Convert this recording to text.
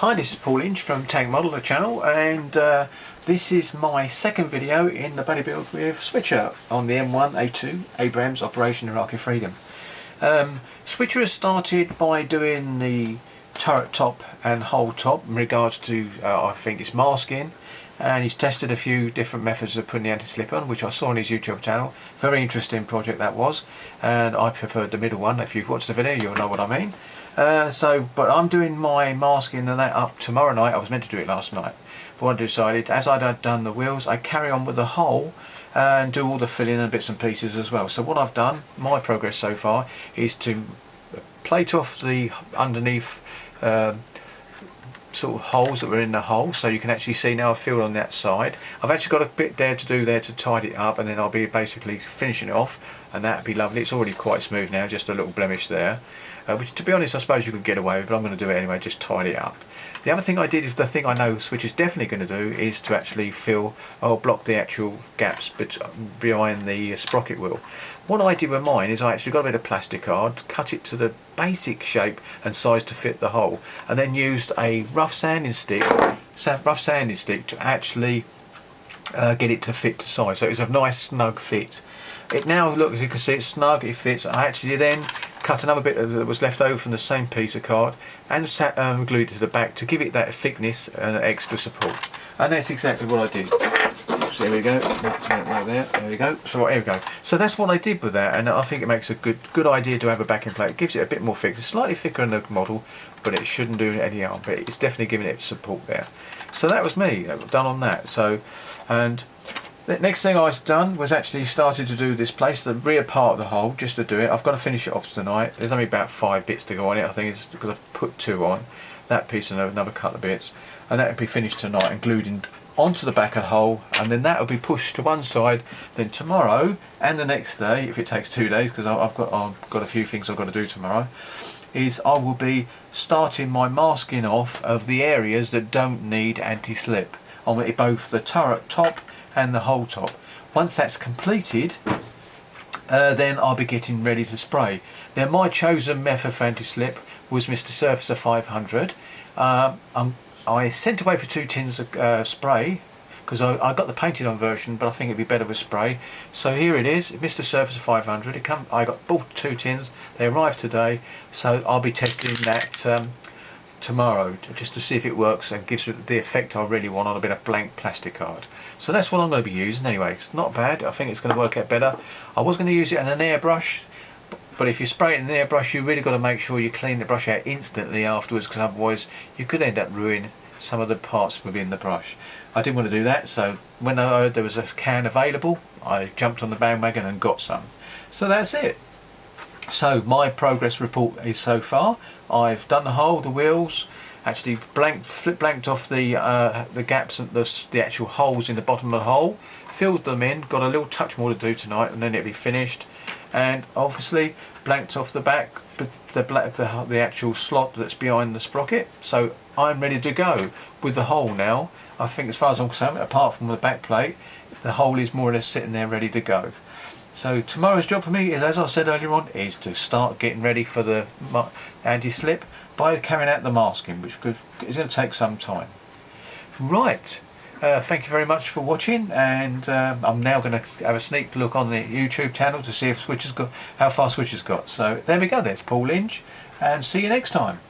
Hi, this is Paul Inch from Tank Model, the channel, and this is my second video in the buddy build with Switcher on the M1A2 Abrams Operation Iraqi Freedom. Switcher has started by doing the turret top and hull top in regards to, I think it's masking, and he's tested a few different methods of putting the anti-slip on, which I saw on his YouTube channel. Very interesting project that was, and I preferred the middle one. If you've watched the video, you'll know what I mean. But I'm doing my masking and that up tomorrow night. I was meant to do it last night, but I decided, as I'd done the wheels, I'd carry on with the hull and do all the filling and bits and pieces as well. So what I've done, my progress so far, is to plate off the underneath sort of holes that were in the hull, so you can actually see now I've filled on that side. I've actually got a bit there to do there to tidy it up, and then I'll be basically finishing it off, and that'd be lovely. It's already quite smooth now, just a little blemish there, which to be honest I suppose you could get away with, but I'm going to do it anyway, just tidy it up. The other thing I did, is the thing I know Switch is definitely going to do, is to actually fill or block the actual gaps behind the sprocket wheel. What I did with mine is I actually got a bit of plastic card, cut it to the basic shape and size to fit the hole, and then used a rough sanding stick to actually get it to fit to size. So it's a nice snug fit. It now, look, as you can see, it's snug, it fits. I actually then cut another bit that was left over from the same piece of card and glued it to the back to give it that thickness and extra support. And that's exactly what I did. So there we go, right there we go. So here we go. So that's what I did with that, and I think it makes a good idea to have a backing plate. It gives it a bit more thickness, slightly thicker in the model, but it shouldn't do any harm. But it's definitely giving it support there. So that was me done on that. So, and the next thing I've done was actually started to do this place, the rear part of the hull, just to do it. I've got to finish it off tonight. There's only about 5 bits to go on it. I think it's because I've put 2 on, that piece and another couple of bits, and that will be finished tonight and glued in onto the back of the hull, and then that will be pushed to one side. Then tomorrow and the next day, if it takes 2 days, because I've got a few things I've got to do tomorrow, is I will be starting my masking off of the areas that don't need anti-slip on both the turret top and the hull top. Once that's completed, then I'll be getting ready to spray. Now my chosen method for anti-slip was Mr. Surfacer 500. I sent away for 2 tins of spray because I got the painted on version, but I think it'd be better with spray. So here it is, Mr. Surfacer 500. I bought 2 tins. They arrived today, so I'll be testing that tomorrow just to see if it works and gives it the effect I really want on a bit of blank plastic card. So that's what I'm going to be using anyway. It's not bad. I think it's going to work out better. I was going to use it in an airbrush, but if you spray it in an airbrush, you really got to make sure you clean the brush out instantly afterwards, because otherwise you could end up ruining some of the parts within the brush. I didn't want to do that, so when I heard there was a can available, I jumped on the bandwagon and got some. So that's it. So my progress report is so far, I've done the hull, the wheels, actually blanked off the gaps and the actual holes in the bottom of the hull, filled them in, got a little touch more to do tonight and then it'll be finished, and obviously blanked off the back, the actual slot that's behind the sprocket. So I'm ready to go with the hull now. I think as far as I'm concerned, apart from the back plate, the hull is more or less sitting there ready to go. So tomorrow's job for me is, as I said earlier on, is to start getting ready for the anti-slip by carrying out the masking, which is going to take some time. Right, thank you very much for watching, and I'm now going to have a sneak look on the YouTube channel to see if how far Switch has got. So there we go, there's Paul Inch, and see you next time.